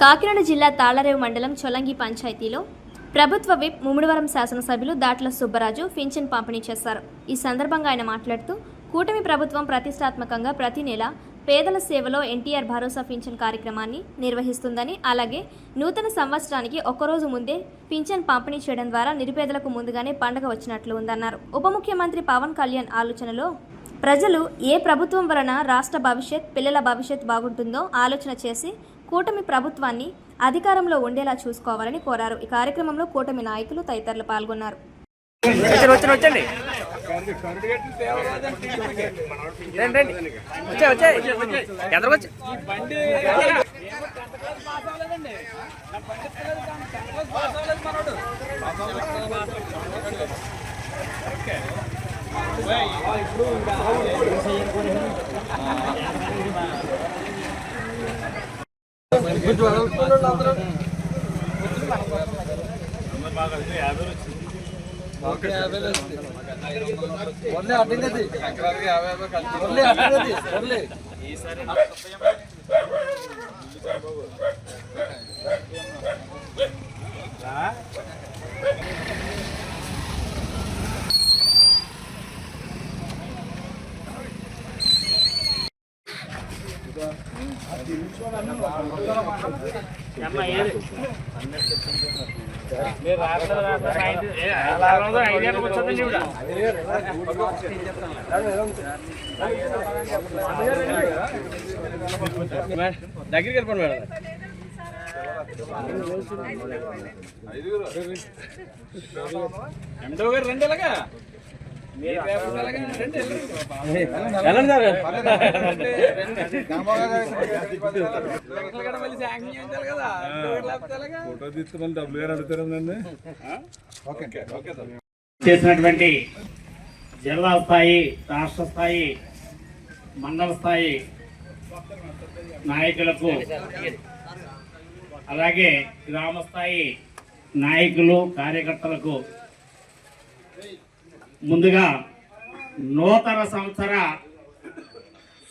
కాకినాడ జిల్లా తాళ్లరేవు మండలం చొలంగి పంచాయతీలో ప్రభుత్వ విప్ ముమ్మడివరం శాసనసభ్యులు దాట్ల సుబ్బరాజు పింఛన్ పంపిణీ చేశారు. ఈ సందర్భంగా ఆయన మాట్లాడుతూ కూటమి ప్రభుత్వం ప్రతిష్టాత్మకంగా ప్రతి నెల పేదల సేవలో ఎన్టీఆర్ భరోసా పింఛన్ కార్యక్రమాన్ని నిర్వహిస్తుందని, అలాగే నూతన సంవత్సరానికి ఒక్కరోజు ముందే పింఛన్ పంపిణీ చేయడం ద్వారా నిరుపేదలకు ముందుగానే పండుగ వచ్చినట్లు ఉందన్నారు. ఉప ముఖ్యమంత్రి పవన్ కళ్యాణ్ ఆలోచనలో ప్రజలు ఏ ప్రభుత్వం వలన రాష్ట్ర భవిష్యత్, పిల్లల భవిష్యత్ బాగుంటుందో ఆలోచన చేసి కూటమి ప్రభుత్వాన్ని అధికారంలో ఉండేలా చూసుకోవాలని కోరారు. ఈ కార్యక్రమంలో కూటమి నాయకులు తదితరులు పాల్గొన్నారు. దగ్గరికి వెళ్ళిపోండి మేడం. ఎండో గారు రెండు ఎలాగా చేసినటువంటి జిల్లా స్థాయి, రాష్ట్ర స్థాయి, మండల స్థాయి నాయకులకు, అలాగే గ్రామ స్థాయి నాయకులు, కార్యకర్తలకు ముందుగా నూతన సంవత్సర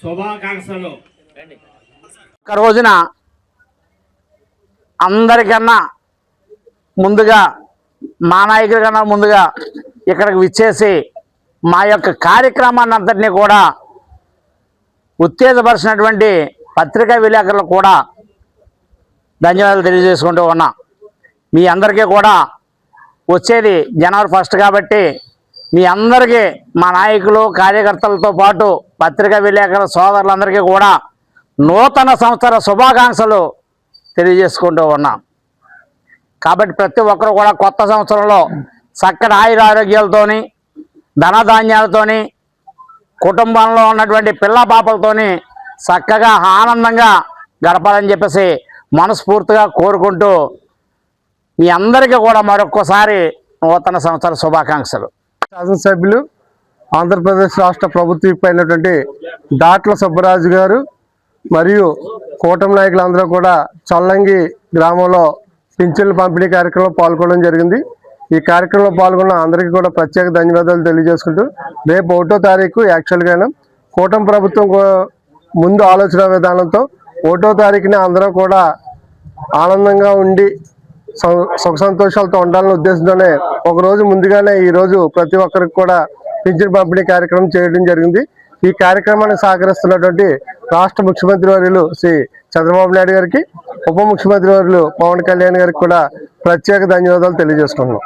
శుభాకాంక్షలు. ఒక రోజున అందరికన్నా ముందుగా, మా నాయకుడి కన్నా ముందుగా ఇక్కడికి విచ్చేసి మా యొక్క కార్యక్రమాన్ని అంతటినీ కూడా ఉత్తేజపరిచినటువంటి పత్రికా విలేకరులకు కూడా ధన్యవాదాలు తెలియజేసుకుంటూ ఉన్నా. మీ అందరికీ కూడా వచ్చేది జనవరి 1 కాబట్టి మీ అందరికీ, మా నాయకులు, కార్యకర్తలతో పాటు పత్రికా విలేకరుల సోదరులందరికీ కూడా నూతన సంవత్సర శుభాకాంక్షలు తెలియజేసుకుంటూ ఉన్నాం. కాబట్టి ప్రతి ఒక్కరు కూడా కొత్త సంవత్సరంలో చక్కటి ఆయుర ఆరోగ్యాలతోని, ధనధాన్యాలతోని, కుటుంబంలో ఉన్నటువంటి పిల్ల పాపలతోని చక్కగా ఆనందంగా గడపాలని చెప్పేసి మనస్ఫూర్తిగా కోరుకుంటూ మీ అందరికీ కూడా మరొక్కసారి నూతన సంవత్సర శుభాకాంక్షలు. శాసనసభ్యులు, ఆంధ్రప్రదేశ్ రాష్ట్ర ప్రభుత్వ అయినటువంటి దాట్ల సుబ్బరాజు గారు మరియు కూటమి నాయకులందరూ కూడా చొల్లంగి గ్రామంలో పింఛన్ల పంపిణీ కార్యక్రమంలో పాల్గొనడం జరిగింది. ఈ కార్యక్రమంలో పాల్గొన్న అందరికీ కూడా ప్రత్యేక ధన్యవాదాలు తెలియజేసుకుంటూ, రేపు 1వ తారీఖు యాక్చువల్గానే కూటమి ప్రభుత్వం ముందు ఆలోచన విధానంతో 1వ తారీఖున అందరూ కూడా ఆనందంగా ఉండి సుఖ సంతోషాలతో ఉండాలనే ఉద్దేశంతోనే ఒకరోజు ముందుగానే ఈరోజు ప్రతి ఒక్కరికి కూడా పింఛన్ పంపిణీ కార్యక్రమం చేయడం జరిగింది. ఈ కార్యక్రమాన్ని సహకరిస్తున్నటువంటి రాష్ట్ర ముఖ్యమంత్రి వర్యులు శ్రీ చంద్రబాబు నాయుడు గారికి, ఉప ముఖ్యమంత్రి వర్యులు పవన్ కళ్యాణ్ గారికి కూడా ప్రత్యేక ధన్యవాదాలు తెలియజేసుకున్నాం.